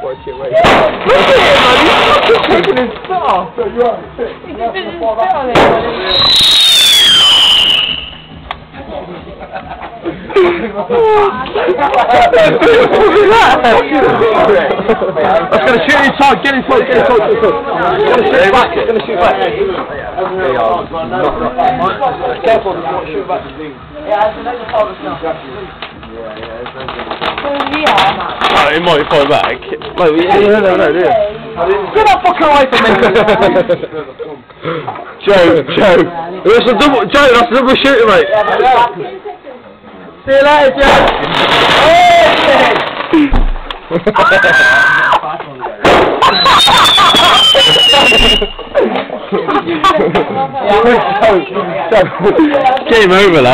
Watch it, wait. Look at him, man! He's taking his foot off! He's just been his foot on it, man. That's gonna shoot inside, get inside, get inside, get inside. It's gonna shoot back, Careful, shoot back. Oh, it might fall back. No, no. Get that fucker away from me! Joe. That's a double shooter, mate. See you later, Joe! Game over, lad.